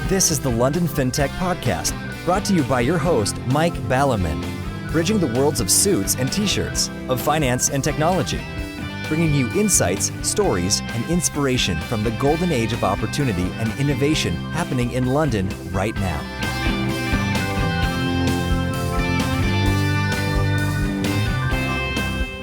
This is the London Fintech Podcast, brought to you by your host, Mike Ballerman, bridging the worlds of suits and t-shirts, of finance and technology, bringing you insights, stories, and inspiration from the golden age of opportunity and innovation happening in London right now.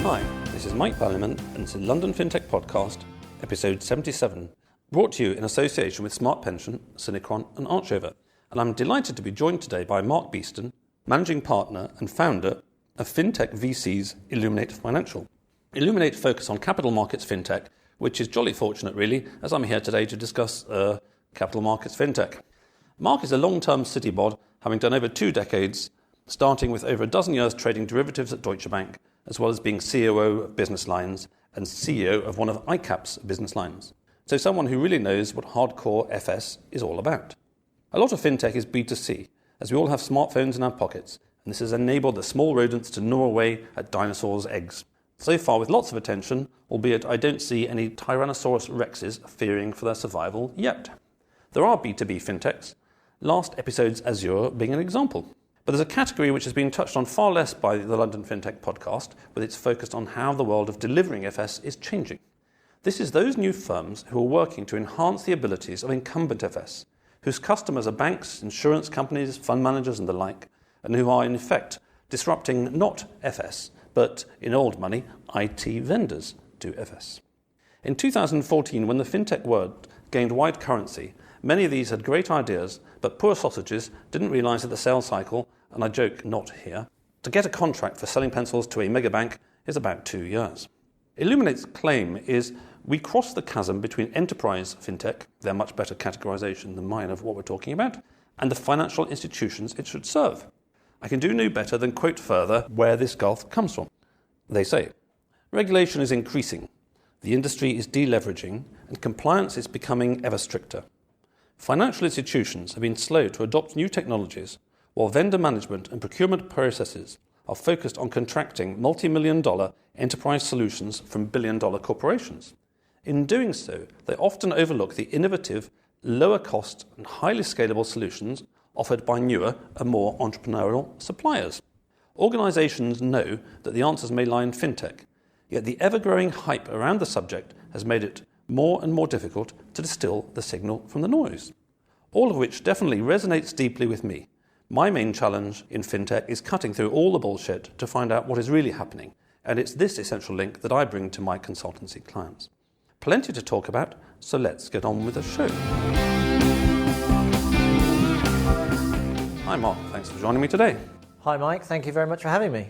Hi, this is Mike Ballerman, and it's the London Fintech Podcast, episode 77. Brought to you in association with Smart Pension, Synechron and Archover. And I'm delighted to be joined today by Mark Beeston, Managing Partner and Founder of Fintech VCs Illuminate Financial. Illuminate focus on capital markets fintech, which is jolly fortunate really, as I'm here today to discuss capital markets fintech. Mark is a long-term citybod, having done over 2 decades, starting with over a dozen years trading derivatives at Deutsche Bank, as well as being COO of Business Lines and CEO of one of ICAP's business lines. So someone who really knows what hardcore FS is all about. A lot of fintech is B2C, as we all have smartphones in our pockets, and this has enabled the small rodents to gnaw away at dinosaurs' eggs. So far with lots of attention, albeit I don't see any Tyrannosaurus rexes fearing for their survival yet. There are B2B fintechs, last episode's Azure being an example. But there's a category which has been touched on far less by the London Fintech Podcast, with its focus on how the world of delivering FS is changing. This is those new firms who are working to enhance the abilities of incumbent FS, whose customers are banks, insurance companies, fund managers and the like, and who are in effect disrupting not FS, but in old money, IT vendors to FS. In 2014, when the fintech word gained wide currency, many of these had great ideas, but poor sausages didn't realise that the sales cycle, and I joke not here, to get a contract for selling pencils to a mega bank is about 2 years. Illuminate's claim is we cross the chasm between enterprise fintech, their much better categorization than mine of what we're talking about, and the financial institutions it should serve. I can do no better than quote further where this gulf comes from. They say, regulation is increasing, the industry is deleveraging, and compliance is becoming ever stricter. Financial institutions have been slow to adopt new technologies, while vendor management and procurement processes are focused on contracting multi-million-dollar enterprise solutions from billion-dollar corporations. In doing so, they often overlook the innovative, lower-cost and highly scalable solutions offered by newer and more entrepreneurial suppliers. Organizations know that the answers may lie in fintech, yet the ever-growing hype around the subject has made it more and more difficult to distill the signal from the noise. All of which definitely resonates deeply with me. My main challenge in fintech is cutting through all the bullshit to find out what is really happening, and it's this essential link that I bring to my consultancy clients. Plenty to talk about, so let's get on with the show. Hi Mark, thanks for joining me today. Hi Mike, thank you very much for having me.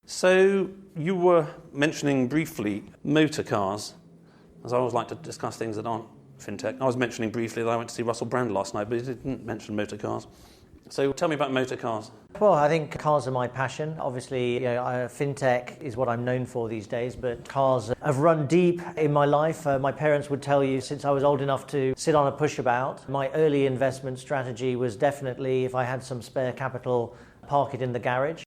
So you were mentioning briefly motor cars, as I always like to discuss things that aren't fintech. I was mentioning briefly that I went to see Russell Brand last night, but he didn't mention motor cars. So tell me about motor cars. Well, I think cars are my passion. Obviously, fintech is what I'm known for these days, but cars have run deep in my life. My parents would tell you since I was old enough to sit on a pushabout. My early investment strategy was definitely, if I had some spare capital, park it in the garage.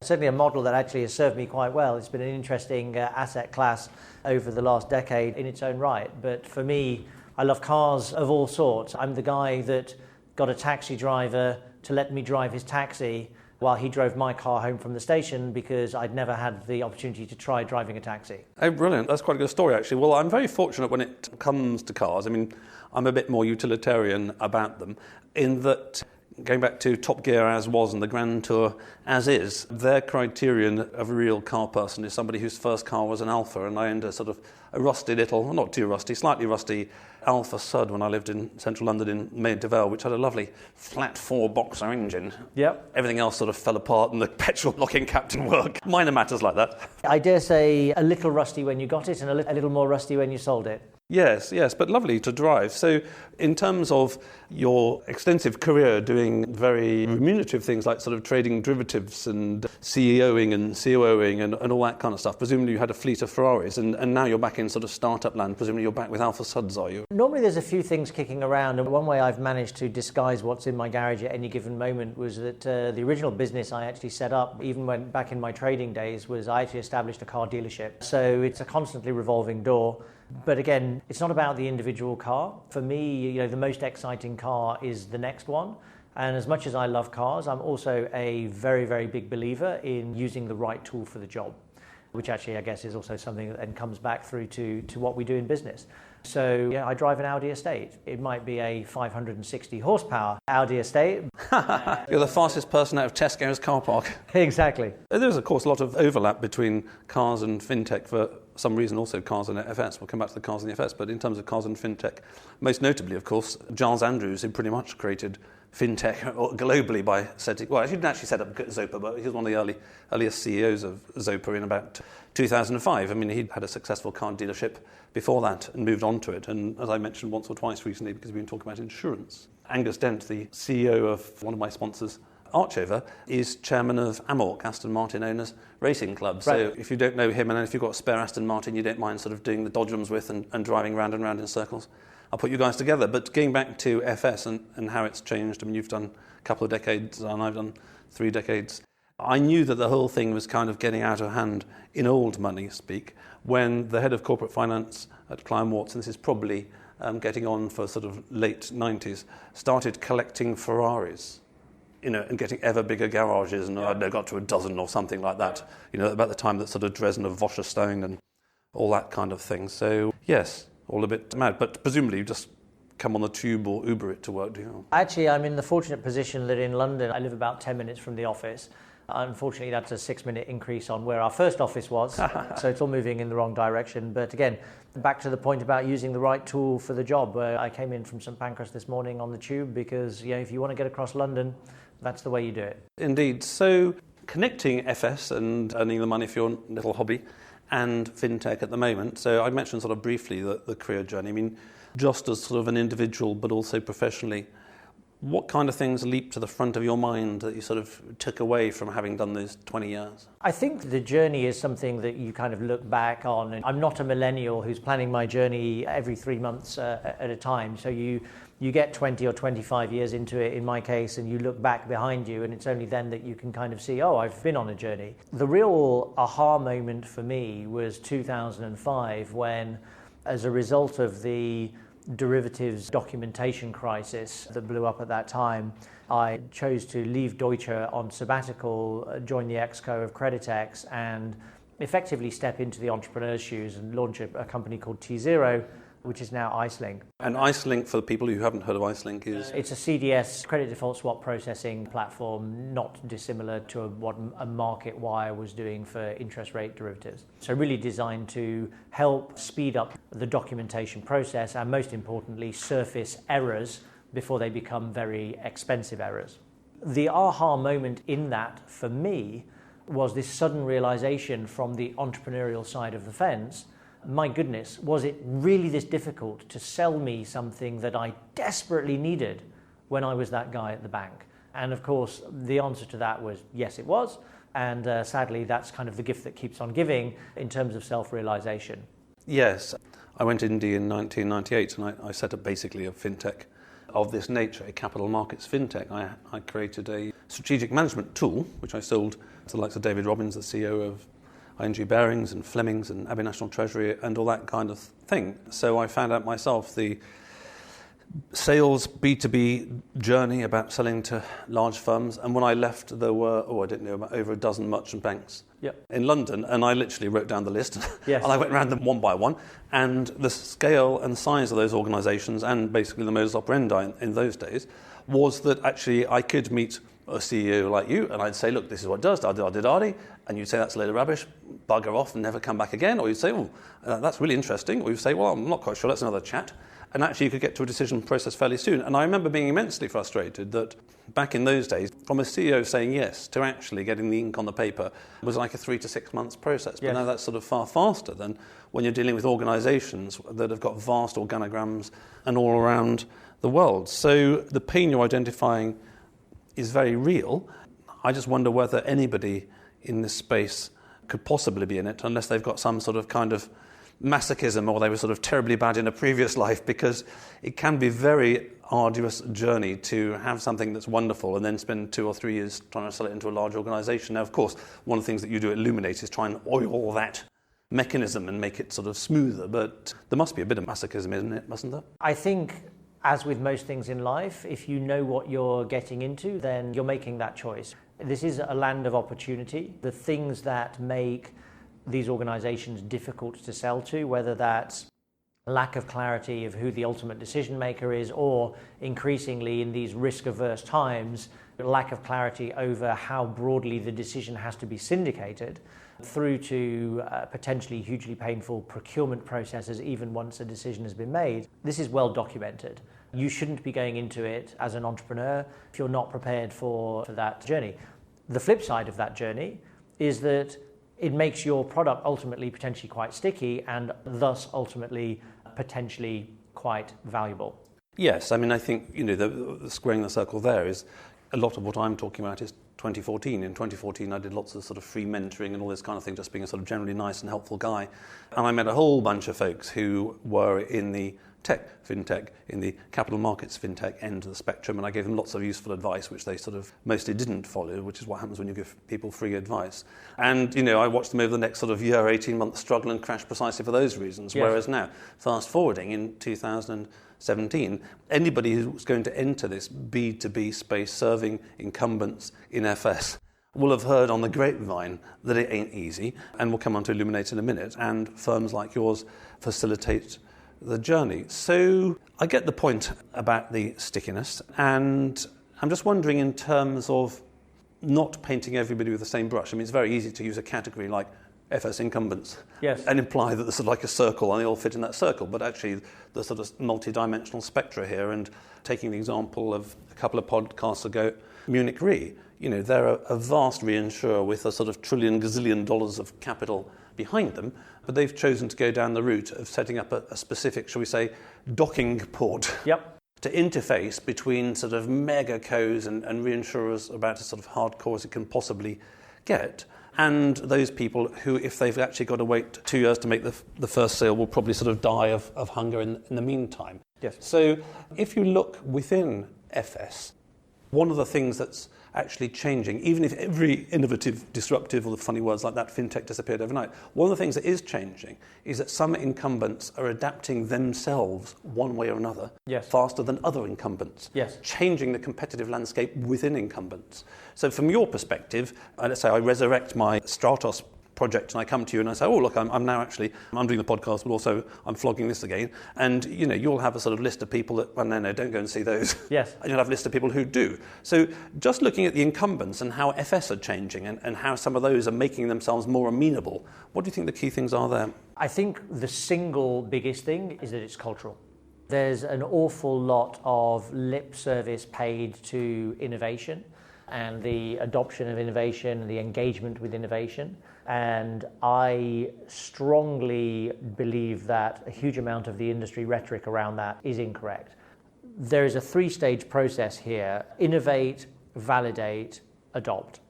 Certainly a model that actually has served me quite well. It's been an interesting asset class over the last decade in its own right. But for me, I love cars of all sorts. I'm the guy that got a taxi driver to let me drive his taxi while he drove my car home from the station because I'd never had the opportunity to try driving a taxi. Oh, brilliant. That's quite a good story, actually. Well, I'm very fortunate when it comes to cars. I mean, I'm a bit more utilitarian about them in that, going back to Top Gear as was and the Grand Tour as is, their criterion of a real car person is somebody whose first car was an Alfa, and I owned a sort of a rusty little, well, not too rusty, slightly rusty Alfa Sud when I lived in central London in Maid de Vale, which had a lovely flat 4-boxer engine. Yep. Everything else sort of fell apart and the petrol locking cap didn't work. Minor matters like that. I dare say a little rusty when you got it and a little more rusty when you sold it. Yes, but lovely to drive. So in terms of your extensive career doing very remunerative things like sort of trading derivatives and CEOing and COOing and all that kind of stuff, presumably you had a fleet of Ferraris and now you're back in sort of startup land. Presumably you're back with Alfa Suds, are you? Normally there's a few things kicking around, and one way I've managed to disguise what's in my garage at any given moment was that the original business I actually set up, even when back in my trading days, was I actually established a car dealership. So it's a constantly revolving door. But again, it's not about the individual car. For me, the most exciting car is the next one. And as much as I love cars, I'm also a very, very big believer in using the right tool for the job, which actually, I guess, is also something that then comes back through to what we do in business. So I drive an Audi estate. It might be a 560 horsepower Audi estate. You're the fastest person out of Tesco's car park. Exactly. There's, of course, a lot of overlap between cars and fintech for some reason, also cars and FS. We'll come back to the cars and the FS, but in terms of cars and fintech, most notably, of course, Giles Andrews, who pretty much created fintech globally by setting, well, he didn't actually set up Zopa, but he was one of the earliest CEOs of Zopa in about 2005. I mean, he'd had a successful car dealership before that and moved on to it. And as I mentioned once or twice recently, because we've been talking about insurance, Angus Dent, the CEO of one of my sponsors, Archover, is chairman of AMORC, Aston Martin Owners Racing Club. So if you don't know him, and if you've got a spare Aston Martin you don't mind sort of doing the dodgems with and driving round and round in circles, I'll put you guys together. But going back to FS and how it's changed, I mean, you've done a couple of decades and I've done 3 decades. I knew that the whole thing was kind of getting out of hand in old money speak when the head of corporate finance at Klein Watts, and this is probably getting on for sort of late 90s, started collecting Ferraris, and getting ever bigger garages, and they got to a dozen or something like that, about the time that sort of Dresden of Wasserstein and all that kind of thing. So, yes, all a bit mad, but presumably you just come on the tube or Uber it to work, do you? Actually, I'm in the fortunate position that in London, I live about 10 minutes from the office. Unfortunately, that's a 6-minute increase on where our first office was, so it's all moving in the wrong direction. But again, back to the point about using the right tool for the job. I came in from St Pancras this morning on the tube because if you want to get across London, that's the way you do it. Indeed. So connecting FS and earning the money for your little hobby and fintech at the moment. So I mentioned sort of briefly the career journey. I mean, just as sort of an individual, but also professionally, what kind of things leap to the front of your mind that you sort of took away from having done those 20 years? I think the journey is something that you kind of look back on. And I'm not a millennial who's planning my journey every 3 months at a time. So you get 20 or 25 years into it, in my case, and you look back behind you, and it's only then that you can kind of see, I've been on a journey. The real aha moment for me was 2005 when, as a result of the derivatives documentation crisis that blew up at that time, I chose to leave Deutsche on sabbatical, join the exco of Creditex, and effectively step into the entrepreneur's shoes and launch a company called T0, which is now Icelink. And Icelink, for the people who haven't heard of Icelink, is? It's a CDS, credit default swap processing platform, not dissimilar to what a market wire was doing for interest rate derivatives. So really designed to help speed up the documentation process and, most importantly, surface errors before they become very expensive errors. The aha moment in that, for me, was this sudden realization from the entrepreneurial side of the fence. My goodness, was it really this difficult to sell me something that I desperately needed when I was that guy at the bank? And of course, the answer to that was yes, it was. And sadly, that's kind of the gift that keeps on giving in terms of self-realization. Yes. I went to India in 1998 and I set up basically a fintech of this nature, a Capital Markets Fintech. I created a strategic management tool, which I sold to the likes of David Robbins, the CEO of ING Bearings and Flemings and Abbey National Treasury and all that kind of thing. So I found out myself the sales B2B journey about selling to large firms. And when I left, there were, over a dozen merchant banks in London. And I literally wrote down the list. Yes. And I went around them one by one. And the scale and size of those organisations and basically the modus operandi in those days was that actually I could meet a CEO like you, and I'd say, look, this is what it does, da-da-da-da-da, and you'd say that's a load of rubbish, bugger off and never come back again, or you'd say, that's really interesting, or you'd say, well, I'm not quite sure, that's another chat, and actually you could get to a decision process fairly soon. And I remember being immensely frustrated that back in those days, from a CEO saying yes to actually getting the ink on the paper was like a 3 to 6 months process, but now that's sort of far faster than when you're dealing with organisations that have got vast organograms and all around the world. So the pain you're identifying is very real. I just wonder whether anybody in this space could possibly be in it unless they've got some sort of kind of masochism or they were sort of terribly bad in a previous life, because it can be a very arduous journey to have something that's wonderful and then spend 2 or 3 years trying to sell it into a large organisation. Now, of course, one of the things that you do at Illuminate is try and oil that mechanism and make it sort of smoother, but there must be a bit of masochism in it, mustn't there? I think, as with most things in life, if you know what you're getting into, then you're making that choice. This is a land of opportunity. The things that make these organizations difficult to sell to, whether that's lack of clarity of who the ultimate decision maker is, or increasingly in these risk-averse times, lack of clarity over how broadly the decision has to be syndicated, through to potentially hugely painful procurement processes even once a decision has been made. This is well documented. You shouldn't be going into it as an entrepreneur if you're not prepared for that journey. The flip side of that journey is that it makes your product ultimately potentially quite sticky and thus ultimately potentially quite valuable. Yes, I mean, I think, the squaring the circle there is a lot of what I'm talking about is 2014. In 2014, I did lots of sort of free mentoring and all this kind of thing, just being a sort of generally nice and helpful guy. And I met a whole bunch of folks who were in the fintech, in the capital markets fintech end of the spectrum, and I gave them lots of useful advice, which they sort of mostly didn't follow, which is what happens when you give people free advice. And, I watched them over the next sort of year, 18 months struggle and crash precisely for those reasons. Yes. Whereas now, fast forwarding in 2017, anybody who's going to enter this B2B space serving incumbents in FS will have heard on the grapevine that it ain't easy, and we'll come on to Illuminate in a minute, and firms like yours facilitate the journey. So I get the point about the stickiness, and I'm just wondering in terms of not painting everybody with the same brush. I mean, it's very easy to use a category like FS incumbents, yes, and imply that there's sort of like a circle and they all fit in that circle, but actually there's sort of multi-dimensional spectra here. And taking the example of a couple of podcasts ago, Munich Re, they're a vast reinsurer with a sort of gazillion dollars of capital behind them, but they've chosen to go down the route of setting up a specific, shall we say, docking port. Yep. To interface between sort of mega cos and reinsurers about as sort of hardcore as it can possibly get, and those people who, if they've actually got to wait 2 years to make the first sale, will probably sort of die of hunger in the meantime. Yes. So if you look within FS, one of the things that's actually changing, even if every innovative, disruptive, or the funny words like that, fintech disappeared overnight, one of the things that is changing is that some incumbents are adapting themselves one way or another, yes, faster than other incumbents, yes, changing the competitive landscape within incumbents. So from your perspective, let's say I resurrect my Stratos project and I come to you and I say, oh, look, I'm doing the podcast, but also I'm flogging this again. And, you'll have a sort of list of people that, well, no, don't go and see those. Yes. And you'll have a list of people who do. So just looking at the incumbents and how FS are changing and how some of those are making themselves more amenable, what do you think the key things are there? I think the single biggest thing is that it's cultural. There's an awful lot of lip service paid to innovation and the adoption of innovation, the engagement with innovation. And I strongly believe that a huge amount of the industry rhetoric around that is incorrect. There is a 3-stage process here: innovate, validate, adopt.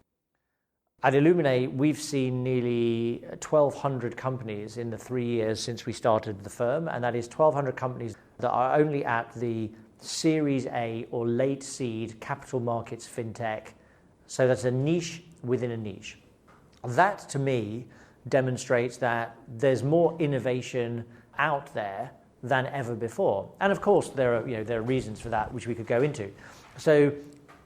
At Illuminate, we've seen nearly 1,200 companies in the 3 years since we started the firm, and that is 1,200 companies that are only at the Series A or late seed capital markets fintech. So that's a niche within a niche. That, to me, demonstrates that there's more innovation out there than ever before. And of course, there are reasons for that, which we could go into. So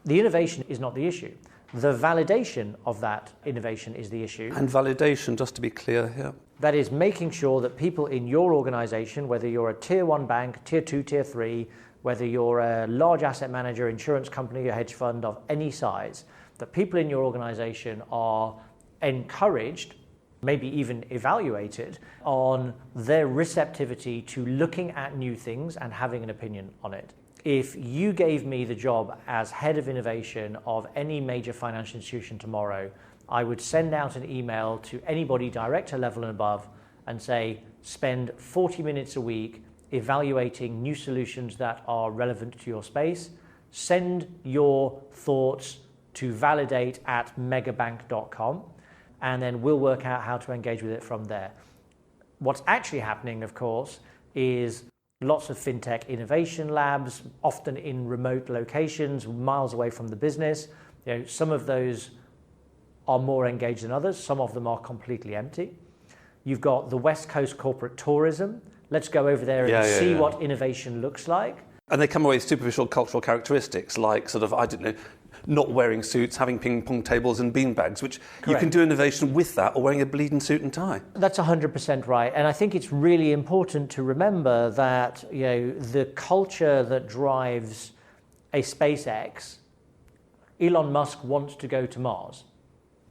the innovation is not the issue. The validation of that innovation is the issue. And validation, just to be clear here. That is making sure that people in your organization, whether you're a tier 1 bank, tier 2, tier 3, whether you're a large asset manager, insurance company, a hedge fund of any size, that people in your organization are encouraged, maybe even evaluated, on their receptivity to looking at new things and having an opinion on it. If you gave me the job as head of innovation of any major financial institution tomorrow, I would send out an email to anybody director level and above and say, spend 40 minutes a week evaluating new solutions that are relevant to your space. Send your thoughts to validate@megabank.com, and then we'll work out how to engage with it from there. What's actually happening, of course, is lots of fintech innovation labs, often in remote locations, miles away from the business. Some of those are more engaged than others. Some of them are completely empty. You've got the West Coast corporate tourism. Let's go over there and see what innovation looks like. And they come away with superficial cultural characteristics like sort of, I don't know, not wearing suits, having ping pong tables and beanbags, which Correct. you can do innovation with that, or wearing a bleeding suit and tie. That's 100% right. And I think it's really important to remember that, the culture that drives a SpaceX, Elon Musk wants to go to Mars.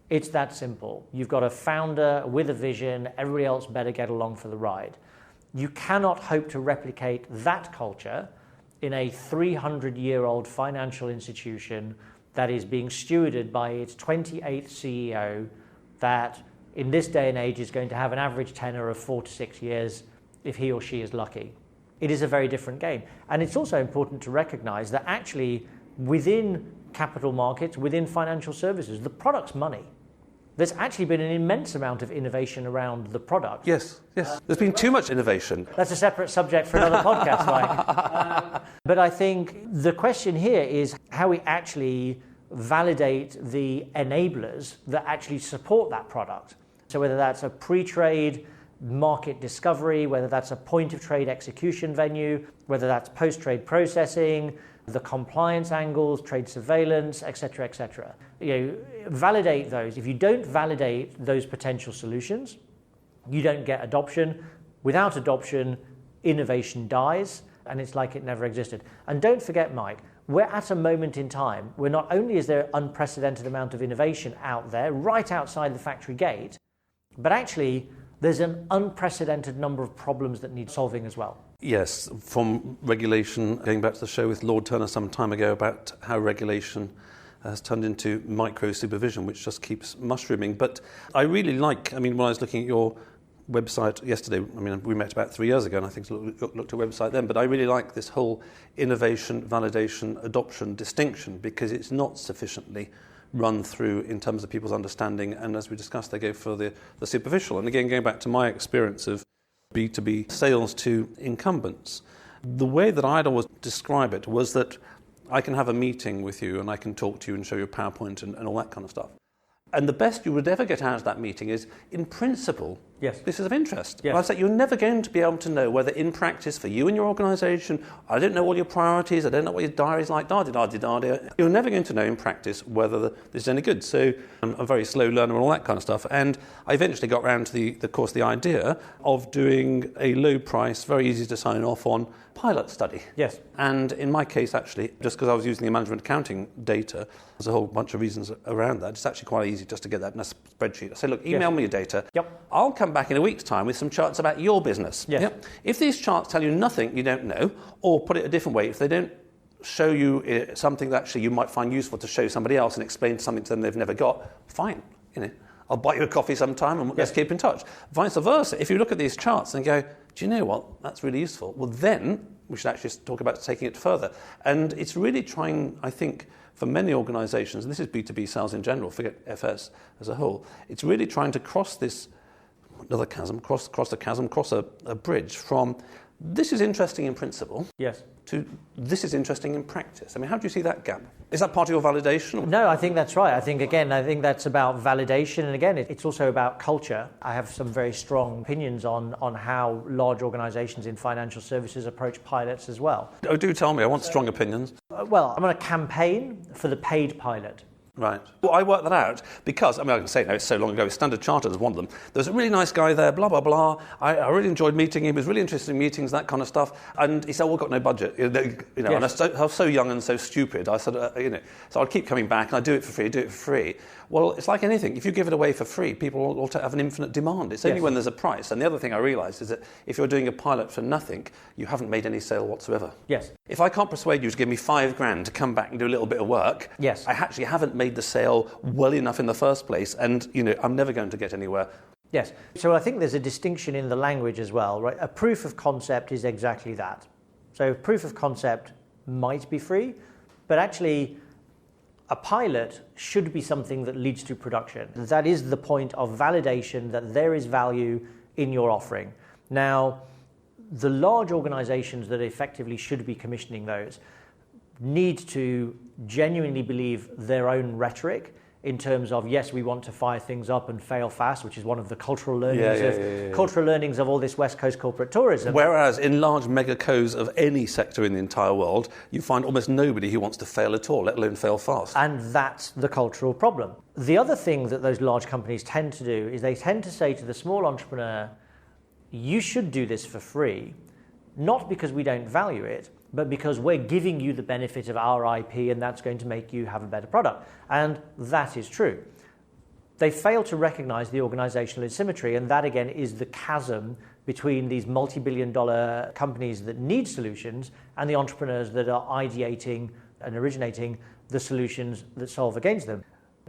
It's that simple. You've got a founder with a vision, everybody else better get along for the ride. You cannot hope to replicate that culture in a 300-year-old financial institution that is being stewarded by its 28th CEO that in this day and age is going to have an average tenure of 4 to 6 years if he or she is lucky. It is a very different game. And it's also important to recognize that actually within capital markets, within financial services, the product's money. There's actually been an immense amount of innovation around the product. Yes. There's been too much innovation. That's a separate subject for another podcast, Mike. But I think the question here is how we actually validate the enablers that actually support that product. So whether that's a pre-trade market discovery, whether that's a point-of-trade execution venue, whether that's post-trade processing, the compliance angles, trade surveillance, et cetera, et cetera. Validate those. If you don't validate those potential solutions, you don't get adoption. Without adoption, innovation dies, and it's like it never existed. And don't forget, Mike, we're at a moment in time where not only is there an unprecedented amount of innovation out there, right outside the factory gate, but actually there's an unprecedented number of problems that need solving as well. Yes, from regulation, going back to the show with Lord Turner some time ago about how regulation has turned into micro supervision, which just keeps mushrooming. But I really when I was looking at your website yesterday, we met about 3 years ago and I think looked at a website then, but I really like this whole innovation, validation, adoption distinction because it's not sufficiently run through in terms of people's understanding, and as we discussed, they go for the superficial. And again, going back to my experience of B2B sales to incumbents, the way that I'd always describe it was that I can have a meeting with you and I can talk to you and show you a PowerPoint and all that kind of stuff. And the best you would ever get out of that meeting is, in principle, yes, this is of interest. Yes. But I said, you're never going to be able to know whether in practice for you and your organisation, I don't know all your priorities, I don't know what your diary's like, you're never going to know in practice whether this is any good. So I'm a very slow learner and all that kind of stuff. And I eventually got around to the idea of doing a low price, very easy to sign off on pilot study. Yes. And in my case, actually, just because I was using the management accounting data, there's a whole bunch of reasons around that. It's actually quite easy just to get that in a spreadsheet. I say, look, email me your data. Yep. I'll come back in a week's time with some charts about your business. Yes. Yep. If these charts tell you nothing you don't know, or put it a different way, if they don't show you something that actually you might find useful to show somebody else and explain something to them they've never got, fine. I'll buy you a coffee sometime and let's keep in touch. Vice versa, if you look at these charts and go, do you know what, that's really useful, well then we should actually talk about taking it further. And it's really trying, I think, for many organisations, and this is B2B sales in general, forget FS as a whole, it's really trying to cross this, another chasm, cross a bridge from this is interesting in principle, yes, to this is interesting in practice. How do you see that gap? Is that part of your validation? No, I think that's right. I think that's about validation. And again, it's also about culture. I have some very strong opinions on how large organizations in financial services approach pilots as well. Oh, do tell me. I want strong opinions. Well, I'm on a campaign for the paid pilot. Right. Well, I worked that out because, I can say now it's so long ago, Standard Chartered was one of them. There was a really nice guy there, blah, blah, blah. I really enjoyed meeting him. He was really interested in meetings, that kind of stuff. And he said, well, we've got no budget. Yes. And I was so young and so stupid. I said, so I'd keep coming back and I'd do it for free. Well, it's like anything. If you give it away for free, people will have an infinite demand. It's only when there's a price. And the other thing I realised is that if you're doing a pilot for nothing, you haven't made any sale whatsoever. Yes. If I can't persuade you to give me $5,000 to come back and do a little bit of work, yes, I actually haven't made the sale well enough in the first place, and I'm never going to get anywhere. Yes. So I think there's a distinction in the language as well, right? A proof of concept is exactly that. So proof of concept might be free, but actually a pilot should be something that leads to production. That is the point of validation that there is value in your offering. Now, the large organizations that effectively should be commissioning those need to genuinely believe their own rhetoric in terms of, yes, we want to fire things up and fail fast, which is one of the cultural learnings cultural learnings of all this West Coast corporate tourism. Whereas in large mega-cos of any sector in the entire world, you find almost nobody who wants to fail at all, let alone fail fast. And that's the cultural problem. The other thing that those large companies tend to do is they tend to say to the small entrepreneur, you should do this for free, not because we don't value it, but because we're giving you the benefit of our IP and that's going to make you have a better product. And that is true. They fail to recognize the organizational asymmetry, and that again is the chasm between these multi-billion-dollar companies that need solutions and the entrepreneurs that are ideating and originating the solutions that solve against them.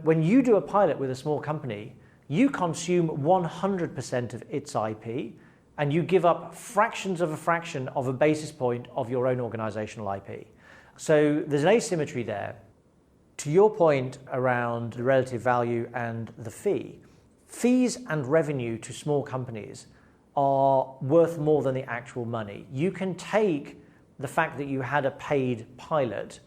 When you do a pilot with a small company, you consume 100% of its IP, and you give up fractions of a fraction of a basis point of your own organizational IP. So there's an asymmetry there. To your point around the relative value and the fee, fees and revenue to small companies are worth more than the actual money. You can take the fact that you had a paid pilot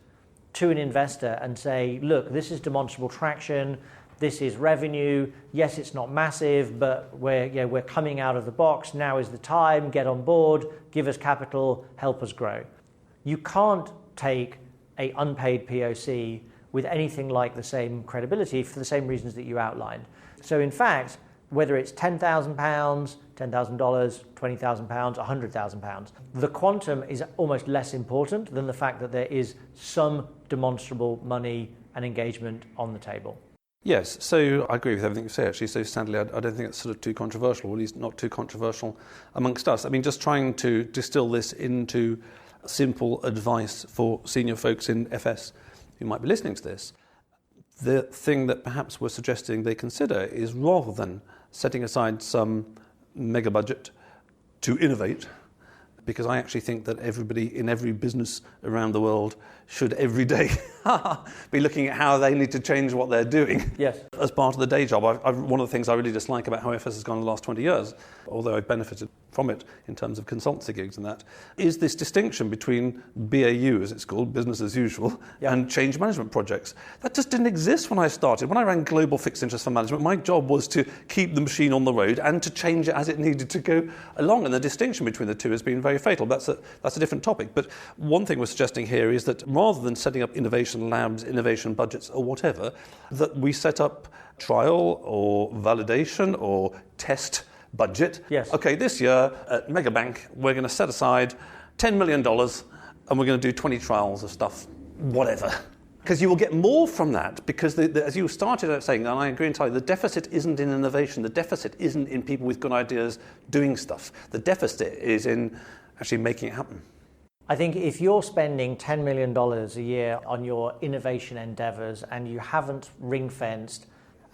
to an investor and say, look, this is demonstrable traction, this is revenue. Yes, it's not massive, but we're coming out of the box. Now is the time. Get on board. Give us capital. Help us grow. You can't take an unpaid POC with anything like the same credibility for the same reasons that you outlined. So in fact, whether it's £10,000, $10,000, £20,000, £100,000, the quantum is almost less important than the fact that there is some demonstrable money and engagement on the table. Yes, so I agree with everything you say, actually. So sadly, I don't think it's sort of too controversial, or at least not too controversial amongst us. I mean, just trying to distill this into simple advice for senior folks in FS who might be listening to this, the thing that perhaps we're suggesting they consider is, rather than setting aside some mega budget to innovate, because I actually think that everybody in every business around the world should every day be looking at how they need to change what they're doing. Yes. As part of the day job. One of the things I really dislike about how FS has gone in the last 20 years, although I've benefited from it in terms of consultancy gigs and that, is this distinction between BAU, as it's called, business as usual, and change management projects. That just didn't exist when I started. When I ran Global Fixed Interest Fund Management, my job was to keep the machine on the road and to change it as it needed to go along, and the distinction between the two has been very fatal. That's a different topic. But one thing we're suggesting here is that rather than setting up innovation labs, innovation budgets or whatever, that we set up trial or validation or test budget. Yes. Okay, this year at Megabank, we're going to set aside $10 million and we're going to do 20 trials of stuff, whatever. Because you will get more from that, because as you started out saying, and I agree entirely, the deficit isn't in innovation, the deficit isn't in people with good ideas doing stuff. The deficit is in actually making it happen. I think if you're spending $10 million a year on your innovation endeavors and you haven't ring-fenced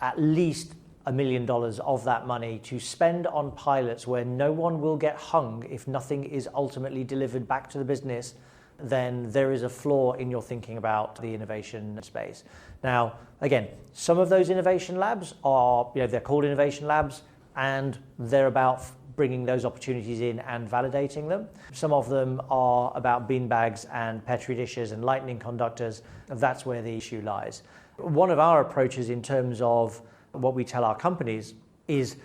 at least $1 million of that money to spend on pilots where no one will get hung if nothing is ultimately delivered back to the business, then there is a flaw in your thinking about the innovation space. Now, again, some of those innovation labs are, they're called innovation labs, and they're about bringing those opportunities in and validating them. Some of them are about beanbags and petri dishes and lightning conductors. That's where the issue lies. One of our approaches in terms of what we tell our companies is,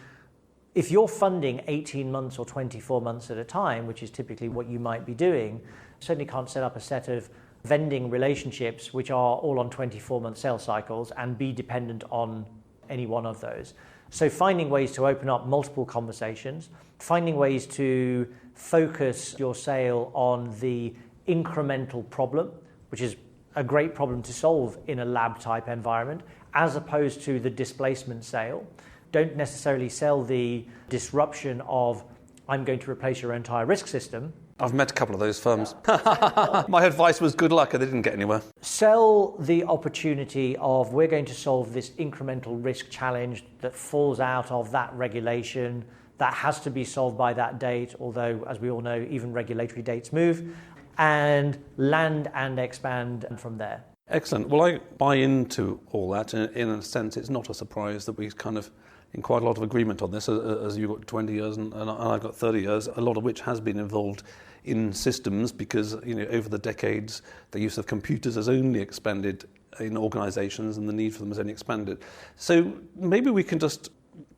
if you're funding 18 months or 24 months at a time, which is typically what you might be doing, certainly can't set up a set of vending relationships which are all on 24-month sales cycles and be dependent on any one of those. So finding ways to open up multiple conversations, finding ways to focus your sale on the incremental problem, which is a great problem to solve in a lab type environment, as opposed to the displacement sale. Don't necessarily sell the disruption of, I'm going to replace your entire risk system. I've met a couple of those firms. My advice was good luck, and they didn't get anywhere. Sell the opportunity of, we're going to solve this incremental risk challenge that falls out of that regulation that has to be solved by that date, although, as we all know, even regulatory dates move, and land and expand from there. Excellent. Well, I buy into all that. In a sense, it's not a surprise that we kind of in quite a lot of agreement on this, as you've got 20 years and I've got 30 years, a lot of which has been involved in systems because, over the decades, the use of computers has only expanded in organisations and the need for them has only expanded. So maybe we can just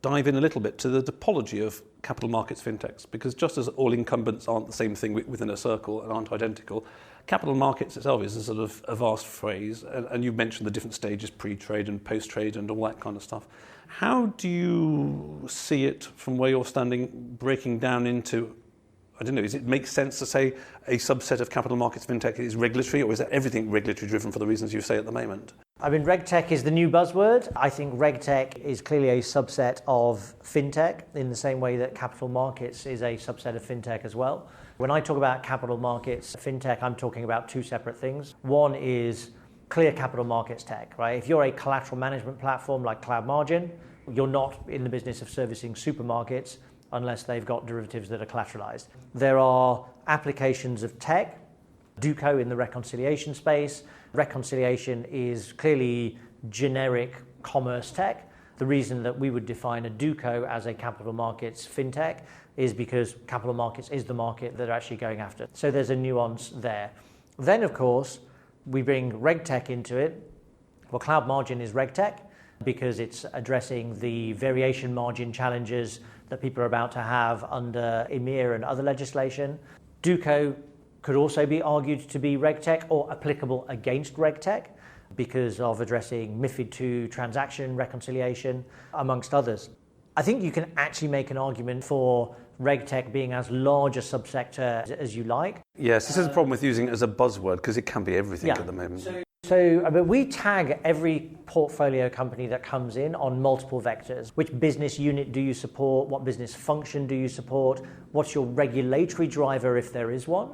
dive in a little bit to the topology of capital markets fintechs, because just as all incumbents aren't the same thing within a circle and aren't identical, capital markets itself is a sort of a vast phrase, and you've mentioned the different stages, pre-trade and post-trade and all that kind of stuff. How do you see it from where you're standing breaking down into, I don't know, does it make sense to say a subset of capital markets fintech is regulatory, or is that everything regulatory driven for the reasons you say at the moment? I mean, regtech is the new buzzword. I think regtech is clearly a subset of fintech in the same way that capital markets is a subset of fintech as well. When I talk about capital markets fintech, I'm talking about two separate things. One is clear capital markets tech, right? If you're a collateral management platform like Cloud Margin, you're not in the business of servicing supermarkets unless they've got derivatives that are collateralized. There are applications of tech, Duco in the reconciliation space. Reconciliation is clearly generic commerce tech. The reason that we would define a Duco as a capital markets fintech is because capital markets is the market that are actually going after. So there's a nuance there. Then, of course, we bring regtech into it. Well, Cloud Margin is regtech because it's addressing the variation margin challenges that people are about to have under EMIR and other legislation. Duco could also be argued to be regtech or applicable against regtech because of addressing MiFID II transaction reconciliation, amongst others. I think you can actually make an argument for regtech being as large a subsector as you like. Yes, this is a problem with using it as a buzzword because it can be everything at the moment. But we tag every portfolio company that comes in on multiple vectors. Which business unit do you support? What business function do you support? What's your regulatory driver if there is one?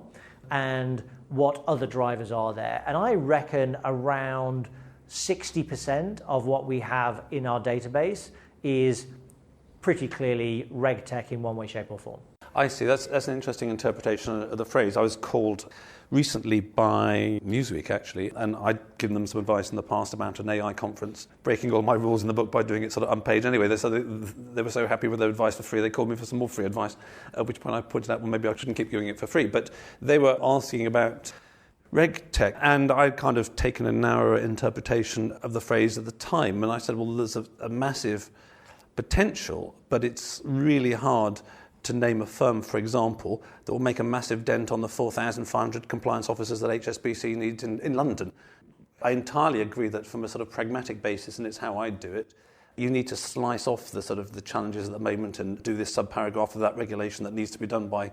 And what other drivers are there? And I reckon around 60% of what we have in our database is pretty clearly regtech in one way, shape or form. I see. That's an interesting interpretation of the phrase. I was called recently by Newsweek, actually, and I'd given them some advice in the past about an AI conference, breaking all my rules in the book by doing it sort of unpaid anyway. They were so happy with their advice for free, they called me for some more free advice, at which point I pointed out, well, maybe I shouldn't keep giving it for free. But they were asking about regtech, and I'd kind of taken a narrower interpretation of the phrase at the time, and I said, well, there's a massive potential, but it's really hard to name a firm, for example, that will make a massive dent on the 4,500 compliance officers that HSBC needs in London. I entirely agree that from a sort of pragmatic basis, and it's how I do it, you need to slice off the sort of the challenges at the moment and do this subparagraph of that regulation that needs to be done by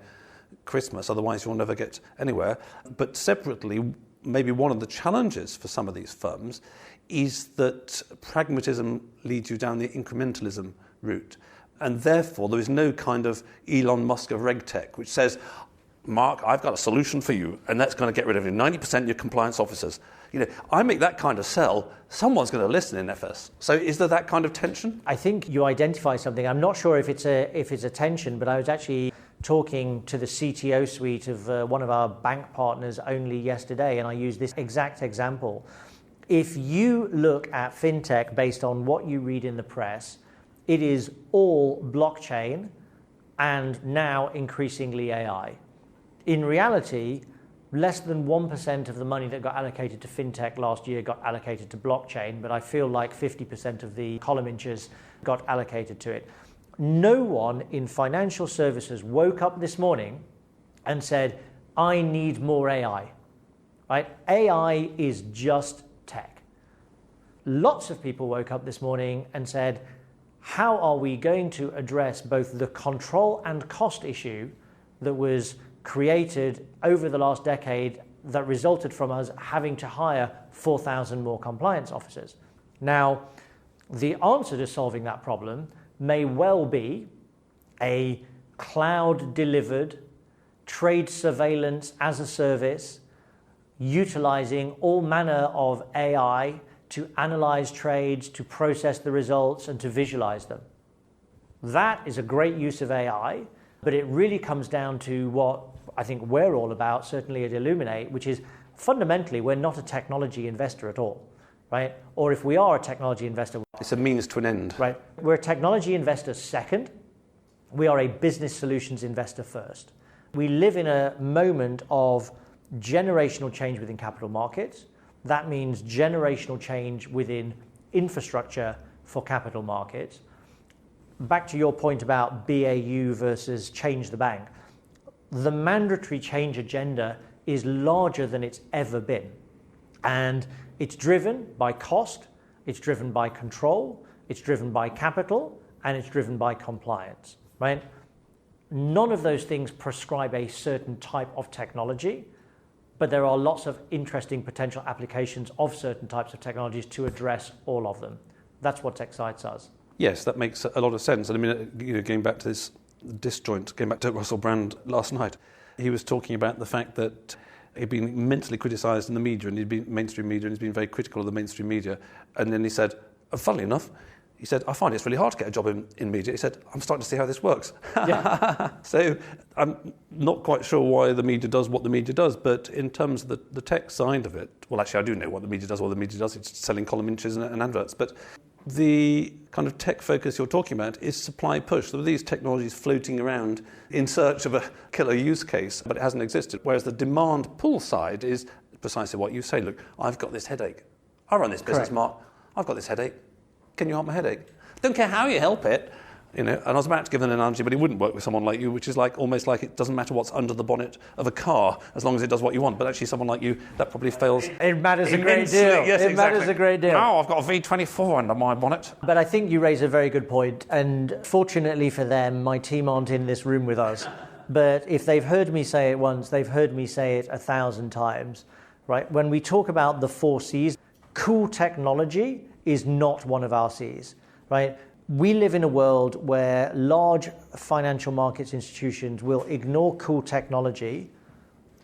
Christmas, otherwise you'll never get anywhere. But separately, maybe one of the challenges for some of these firms is that pragmatism leads you down the incrementalism route. And therefore, there is no kind of Elon Musk of regtech, which says, Mark, I've got a solution for you, and that's going to get rid of 90% of your compliance officers. I make that kind of sell, someone's going to listen in FS. So is there that kind of tension? I think you identify something. I'm not sure if it's a tension, but I was actually talking to the CTO suite of one of our bank partners only yesterday, and I used this exact example. If you look at fintech based on what you read in the press, it is all blockchain and now increasingly AI. In reality, less than 1% of the money that got allocated to fintech last year got allocated to blockchain, but I feel like 50% of the column inches got allocated to it. No one in financial services woke up this morning and said, I need more AI. Right? AI is just tech. Lots of people woke up this morning and said, how are we going to address both the control and cost issue that was created over the last decade that resulted from us having to hire 4,000 more compliance officers? Now, the answer to solving that problem may well be a cloud-delivered trade surveillance as a service, utilizing all manner of AI to analyze trades, to process the results, and to visualize them. That is a great use of AI, but it really comes down to what I think we're all about, certainly at Illuminate, which is fundamentally we're not a technology investor at all. right? Or if we are a technology investor, It's a means to an end. right? We're a technology investor second. We are a business solutions investor first. We live in a moment of generational change within capital markets. That means generational change within infrastructure for capital markets. Back to your point about BAU versus change the bank. The mandatory change agenda is larger than it's ever been. And it's driven by cost, it's driven by control, it's driven by capital, and it's driven by compliance, right? None of those things prescribe a certain type of technology, but there are lots of interesting potential applications of certain types of technologies to address all of them. That's what excites us. Yes, that makes a lot of sense. And I mean, going back to this disjoint, going back to Russell Brand last night, he was talking about the fact that he'd been immensely criticised in the media, and he'd been mainstream media, and he's been very critical of the mainstream media. And then he said, funnily enough, he said, I find it's really hard to get a job in media. He said, I'm starting to see how this works. Yeah. So I'm not quite sure why the media does what the media does, but in terms of the tech side of it, well, actually, I do know what the media does. What the media does, it's selling column inches and adverts. But the kind of tech focus you're talking about is supply push. There are these technologies floating around in search of a killer use case, but it hasn't existed. Whereas the demand pull side is precisely what you say. Look, I've got this headache. I run this business, Correct. Mark. I've got this headache. Can you help my headache? Don't care how you help it. You know, and I was about to give an analogy, but it wouldn't work with someone like you, which is like almost like it doesn't matter what's under the bonnet of a car as long as it does what you want. But actually, someone like you, that probably fails. It matters a great immensely. deal. Yes, it exactly. matters a great deal. Oh, I've got a V24 under my bonnet. But I think you raise a very good point, and fortunately for them, my team aren't in this room with us. But if they've heard me say it once, they've heard me say it 1,000 times, right? When we talk about the 4 C's, cool technology is not one of our C's, right? We live in a world where large financial markets institutions will ignore cool technology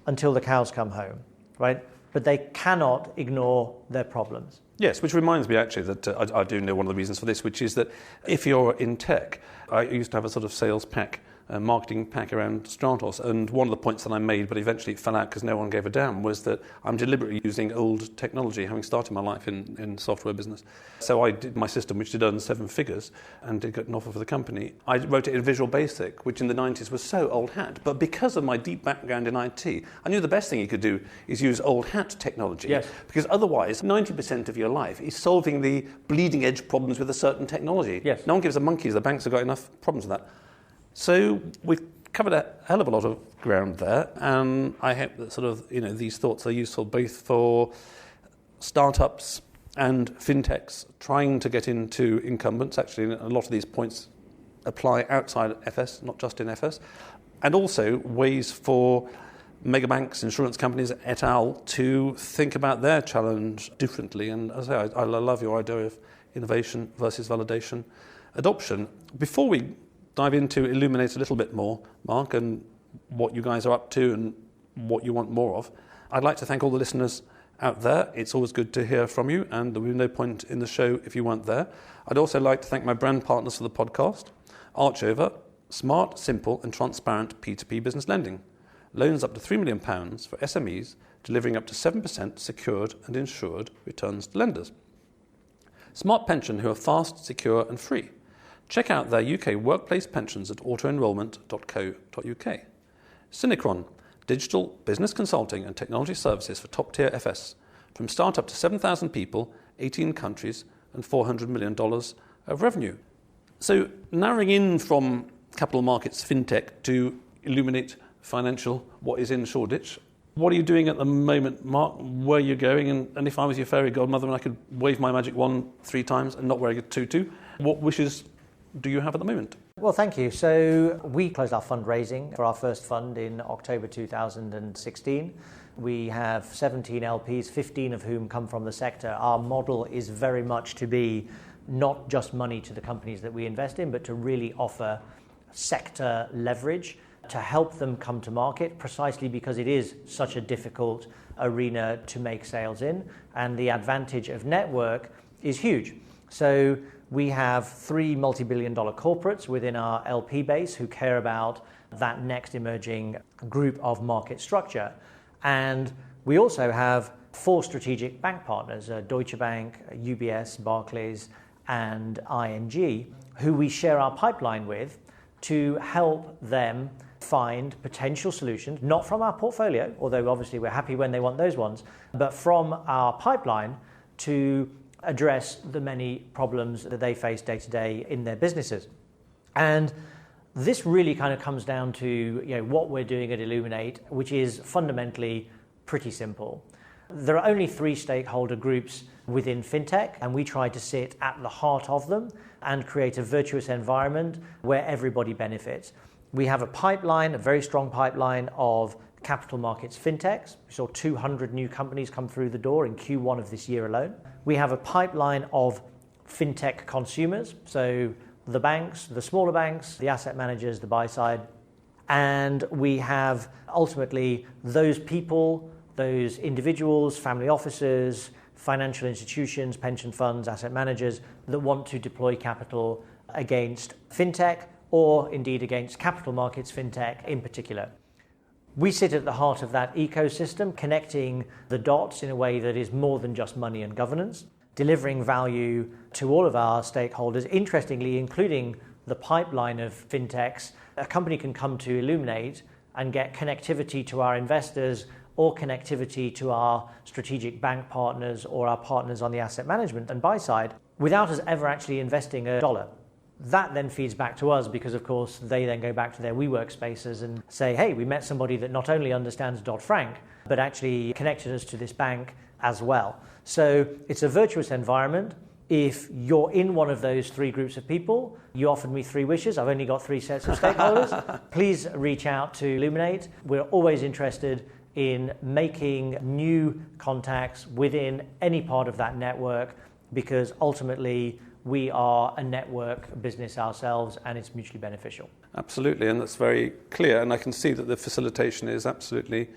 until the cows come home, right? But they cannot ignore their problems. Yes, which reminds me actually that I do know one of the reasons for this, which is that if you're in tech, I used to have a sort of sales pack, marketing pack around Stratos, and one of the points that I made, but eventually it fell out because no one gave a damn, was that I'm deliberately using old technology, having started my life in software business. So I did my system, which did earn 7 figures, and did get an offer for the company. I wrote it in Visual Basic, which in the 90s was so old hat, but because of my deep background in IT, I knew the best thing you could do is use old hat technology. Yes. Because otherwise, 90% of your life is solving the bleeding edge problems with a certain technology. Yes. No one gives a monkeys. The banks have got enough problems with that. So we've covered a hell of a lot of ground there, and I hope that sort of these thoughts are useful both for startups and fintechs trying to get into incumbents. Actually, a lot of these points apply outside FS, not just in FS, and also ways for mega banks, insurance companies, et al. To think about their challenge differently. And as I say, I love your idea of innovation versus validation adoption. Before we dive into Illuminate a little bit more, Mark, and what you guys are up to and what you want more of, I'd like to thank all the listeners out there. It's always good to hear from you, and there would be no point in the show if you weren't there. I'd also like to thank my brand partners for the podcast, Archover, smart, simple and transparent P2P business lending. Loans up to £3 million for SMEs, delivering up to 7% secured and insured returns to lenders. Smart Pension, who are fast, secure and free. Check out their UK workplace pensions at autoenrollment.co.uk. Synchron, digital business consulting and technology services for top-tier FS. From start-up to 7,000 people, 18 countries, and $400 million of revenue. So narrowing in from Capital Markets Fintech to Illuminate Financial, what is in Shoreditch, what are you doing at the moment, Mark? Where are you going? And if I was your fairy godmother and I could wave my magic wand 3 times and not wear a tutu, what wishes do you have at the moment? Well, thank you. So we closed our fundraising for our first fund in October 2016. We have 17 LPs, 15 of whom come from the sector. Our model is very much to be not just money to the companies that we invest in, but to really offer sector leverage to help them come to market, precisely because it is such a difficult arena to make sales in, and the advantage of network is huge. So we have 3 multi-billion-dollar corporates within our LP base who care about that next emerging group of market structure. And we also have 4 strategic bank partners, Deutsche Bank, UBS, Barclays, and ING, who we share our pipeline with to help them find potential solutions, not from our portfolio, although obviously we're happy when they want those ones, but from our pipeline to address the many problems that they face day to day in their businesses. And this really kind of comes down to what we're doing at Illuminate, which is fundamentally pretty simple. There are only 3 stakeholder groups within fintech, and we try to sit at the heart of them and create a virtuous environment where everybody benefits. We have a pipeline, a very strong pipeline of capital markets fintechs. We saw 200 new companies come through the door in Q1 of this year alone. We have a pipeline of fintech consumers, so the banks, the smaller banks, the asset managers, the buy side. And we have ultimately those people, those individuals, family offices, financial institutions, pension funds, asset managers that want to deploy capital against fintech or indeed against capital markets fintech in particular. We sit at the heart of that ecosystem, connecting the dots in a way that is more than just money and governance, delivering value to all of our stakeholders, interestingly, including the pipeline of fintechs. A company can come to Illuminate and get connectivity to our investors or connectivity to our strategic bank partners or our partners on the asset management and buy side without us ever actually investing a dollar. That then feeds back to us because, of course, they then go back to their WeWork spaces and say, hey, we met somebody that not only understands Dodd-Frank, but actually connected us to this bank as well. So it's a virtuous environment. If you're in one of those 3 groups of people, you offered me 3 wishes. I've only got 3 sets of stakeholders. Please reach out to Illuminate. We're always interested in making new contacts within any part of that network because ultimately we are a network business ourselves and it's mutually beneficial. Absolutely, and that's very clear, and I can see that the facilitation is absolutely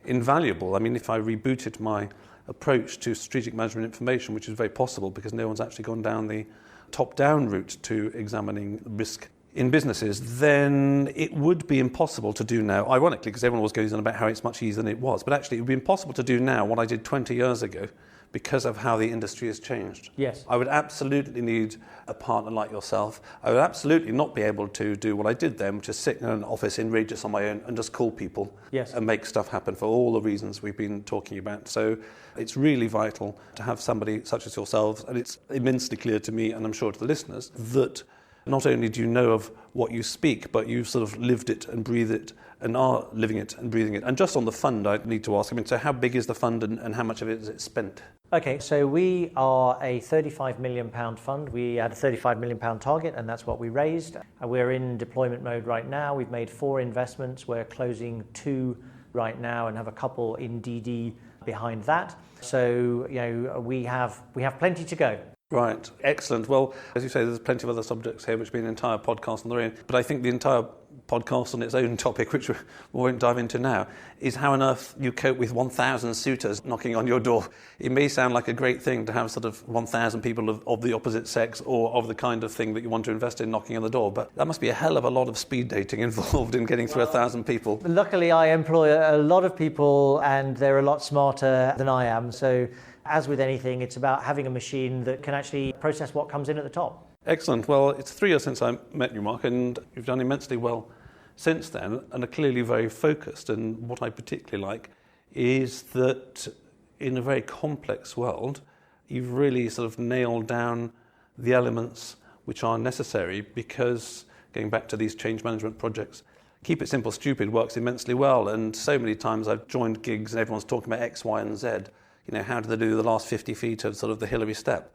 invaluable. I mean, if I rebooted my approach to strategic management information, which is very possible because no one's actually gone down the top-down route to examining risk in businesses, then it would be impossible to do now, ironically, because everyone was going on about how it's much easier than it was, but actually it would be impossible to do now what I did 20 years ago because of how the industry has changed. Yes. I would absolutely need a partner like yourself. I would absolutely not be able to do what I did then, which is sit in an office in Regis on my own and just call people and make stuff happen for all the reasons we've been talking about. So it's really vital to have somebody such as yourselves, and it's immensely clear to me, and I'm sure to the listeners, that not only do you know of what you speak, but you've sort of lived it and breathed it and are living it and breathing it. And just on the fund, I need to ask, so how big is the fund and how much of it is it spent? Okay, so we are a £35 million fund. We had a £35 million target, and that's what we raised. We're in deployment mode right now. We've made 4 investments. We're closing 2 right now and have a couple in DD behind that. So, we have plenty to go. Right, excellent. Well, as you say, there's plenty of other subjects here, which would be an entire podcast on their own. But I think the entire podcast on its own topic, which we won't dive into now, is how on earth you cope with 1,000 suitors knocking on your door. It may sound like a great thing to have sort of 1,000 people of the opposite sex or of the kind of thing that you want to invest in knocking on the door, but that must be a hell of a lot of speed dating involved in getting through 1,000 people. Luckily, I employ a lot of people and they're a lot smarter than I am, so as with anything, it's about having a machine that can actually process what comes in at the top. Excellent. Well, it's 3 years since I met you, Mark, and you've done immensely well since then and are clearly very focused. And what I particularly like is that in a very complex world, you've really sort of nailed down the elements which are necessary because, going back to these change management projects, keep it simple, stupid works immensely well. And so many times I've joined gigs and everyone's talking about X, Y, and Z. How do they do the last 50 feet of sort of the Hillary step?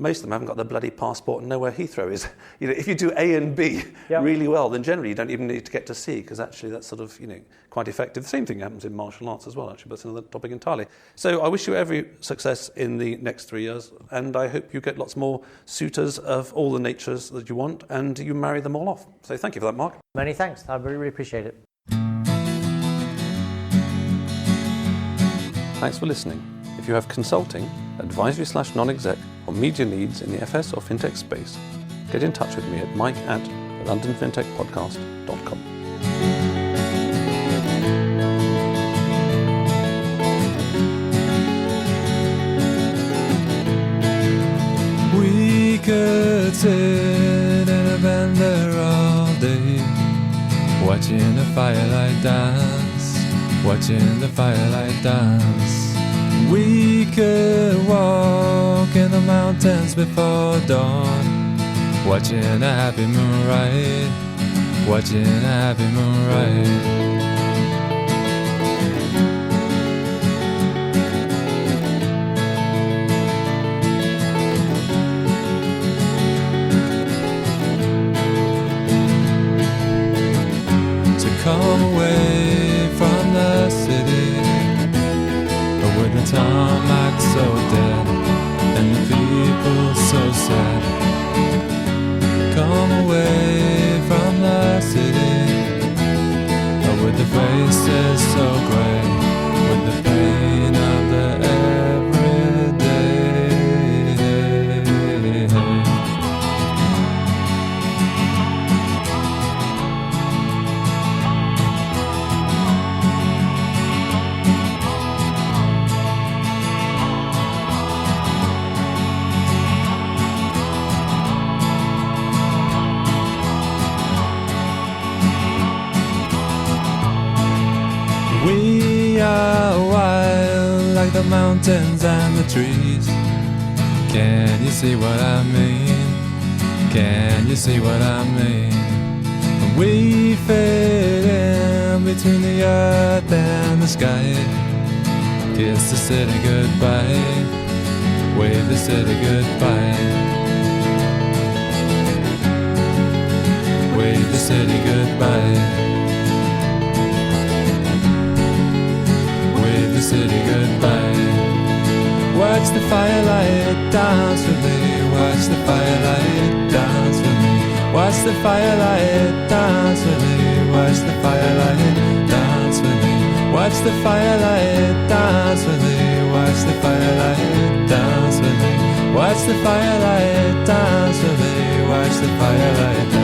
Most of them haven't got their bloody passport and know where Heathrow is. If you do A and B really well, then generally you don't even need to get to C because actually that's sort of, quite effective. The same thing happens in martial arts as well, actually, but it's another topic entirely. So I wish you every success in the next 3 years, and I hope you get lots more suitors of all the natures that you want and you marry them all off. So thank you for that, Mark. Many thanks. I really, really appreciate it. Thanks for listening. If you have consulting, advisory/non-exec, or media needs in the FS or fintech space, get in touch with me at mike@londonfintechpodcast.com. sit in a bender all day, watching the firelight dance, watching the firelight dance. We could walk in the mountains before dawn, watching a happy moon ride, watching a happy moon ride. Come away from the city, with the tarmac so dead and the people so sad. Come away from the city, with the faces so grey, with the pain of the everyday. We are wild like the mountains and the trees. Can you see what I mean? Can you see what I mean? We fit in between the earth and the sky. Kiss the city goodbye, wave the city goodbye, wave the city goodbye. The city goodbye. Watch the firelight dance with me, watch the firelight dance with me, watch the firelight dance with me, watch the firelight dance with me, watch the firelight dance with me, watch the firelight dance with me, watch the firelight dance with me, watch the firelight dance.